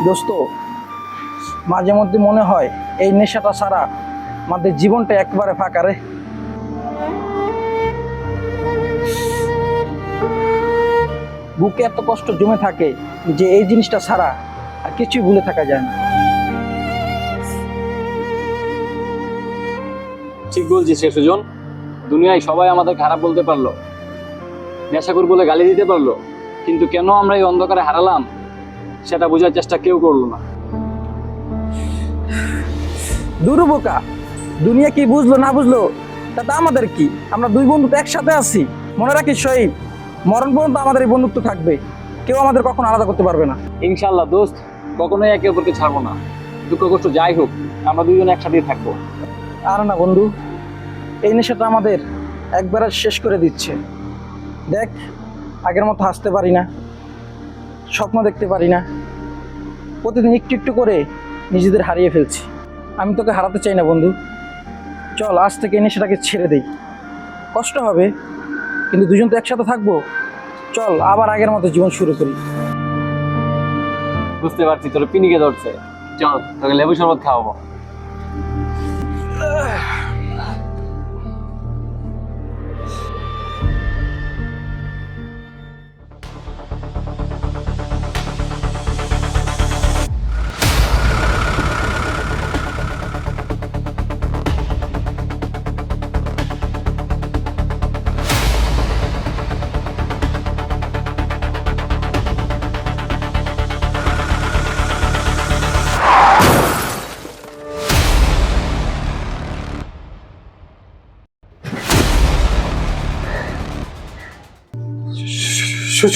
দোস্ত, মাঝে মধ্যে মনে হয় এই নেশাটা ছাড়া আমাদের জীবনটা একবারে ফাঁকা রে। বুকে এত কষ্ট জমে থাকে যে এই জিনিসটা ছাড়া আর কিছুই ভুলে থাকা যায় না। ঠিক বলছিস রে সুজন, দুনিয়ায় সবাই আমাদের খারাপ বলতে পারলো, নেশাখোর বলে গালি দিতে পারলো, কিন্তু কেন আমরা এই অন্ধকারে হারালাম সেটা বোঝার চেষ্টা কেউ করলো না। দূর বোকা, দুনিয়া কি বুঝলো না বুঝলো তাতে আমাদের কি? আমরা দুই বন্ধু তো একসাথে আছি। মনে রাখিস শহীদ, মরণ পর্যন্ত আমাদের এই বন্ধুত্ব থাকবে, কেউ আমাদের কখনো আলাদা করতে পারবে না। ইনশাল্লাহ দোস্ত, কখনোই একে অপরকে ছাড়বো না। দুঃখ কষ্ট যাই হোক, আমরা দুইজনে একসাথেই থাকবো। আর না বন্ধু, এই নেশাটা আমাদের একবারে শেষ করে দিচ্ছে। দেখ, আগের মতো হাসতে পারি না, স্বপ্ন দেখতে পারি না, প্রতিদিন একটু একটু করে নিজেদের হারিয়ে ফেলছি। আমি তোকে হারাতে চাই না বন্ধু, চল আজ থেকে এই নেশাটাকে ছেড়ে দেই। কষ্ট হবে কিন্তু দুজন তো একসাথে থাকবো, চল আবার আগের মতো জীবন শুরু করি। বুঝতে পারছি তোর পিনিকে ধরছে, চল তোকে লেবু শরবত খাওয়াবো।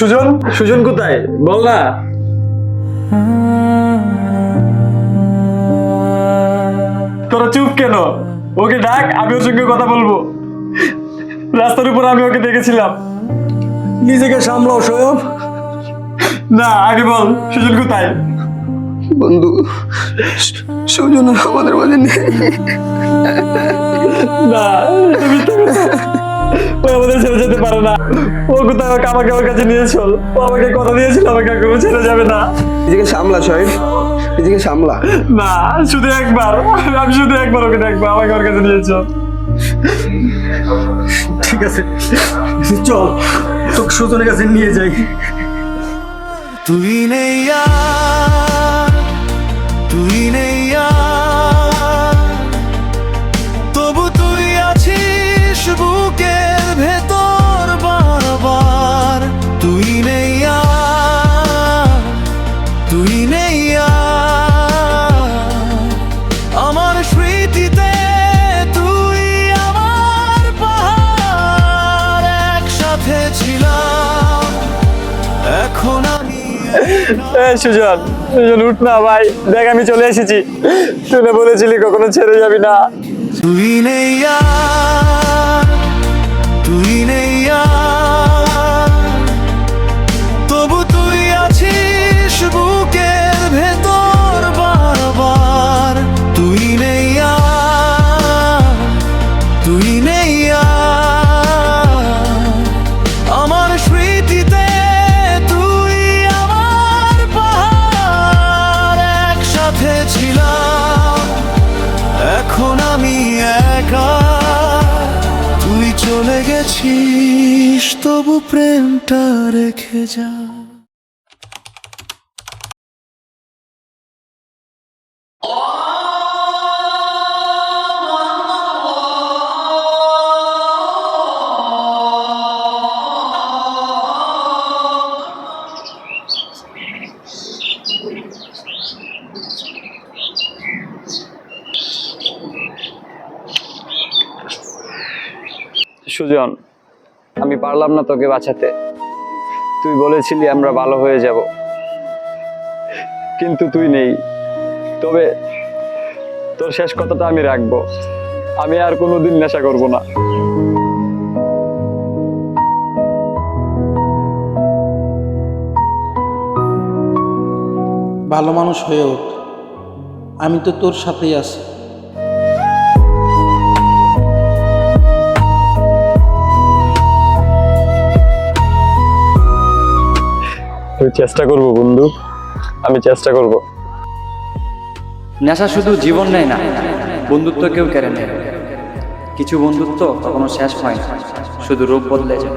সুজন, সুজন কোথায় বল না। তোরা চুপ কেন? ওকে ডাক, আমি ওর সঙ্গে কথা বলবো। রাস্তার উপর আমি ওকে দেখেছিলাম। নিজেকে সামলাও সয়ব। না, আগে বল সুজন কোথায়? বন্ধু, সুজন আর আমাদের মাঝে নেই। না, তুমি তো ও আমাদের ছেড়ে যেতে পারে না। ও কোথায়? আমাকে ওর কাছে নিয়ে চল। ও আমাকে কথা দিয়েছিল আমাকে কেউ ছেড়ে যাবে না। নিজেকে সামলা সয়ব, নিজেকে সামলা। না, শুধু একবার, আমি শুধু একবার ওকে দেখবো, আমাকে ওর কাছে নিয়ে চল। ঠিক আছে, চল তোকে সুজনের কাছে নিয়ে যাই। তুই নেই আর, তুই নেই আর, তবু তুই আছিস বুকের ভেতর বারবার। তুই নেই আর, তুই নেই আর, আমার স্মৃতিতে তুই আমার পাহাড়। একসাথে ছিলাম, এখন আমি সুজন, সুজন উঠ না ভাই, দেখ আমি চলে এসেছি। তুই না বলেছিলি কখনো ছেড়ে যাবি না। তুই নেই আর, তুই নেই আর, তবু তুই আছিস বুকের ভেতর বারবার। তুই নেই আর, তুই নেই আর, আমার স্মৃতিতে তুই আমার পাহাড়। একসাথে ছিলাম, এখন আমি একা। তুই চলে গেছিস, তবু প্রেমটা রেখে যা। সুজন, আমি পারলাম না তোকে বাঁচাতে। তুই বলেছিলি আমরা ভালো হয়ে যাব, কিন্তু তুই নেই। তবে তোর শেষ কথাটা আমি রাখবো, আমি আর কোনোদিন নেশা করব না। ভালো মানুষ হয়ে ওঠ, আমি তো তোর সাথেই আছি। চেষ্টা করব বন্ধু, আমি চেষ্টা করব। নেশা শুধু জীবন নেয় না, বন্ধুত্ব কেউ কেড়ে নেয়। কিছু বন্ধুত্ব কখনো শেষ হয় না, শুধু রূপ বদলে যায়।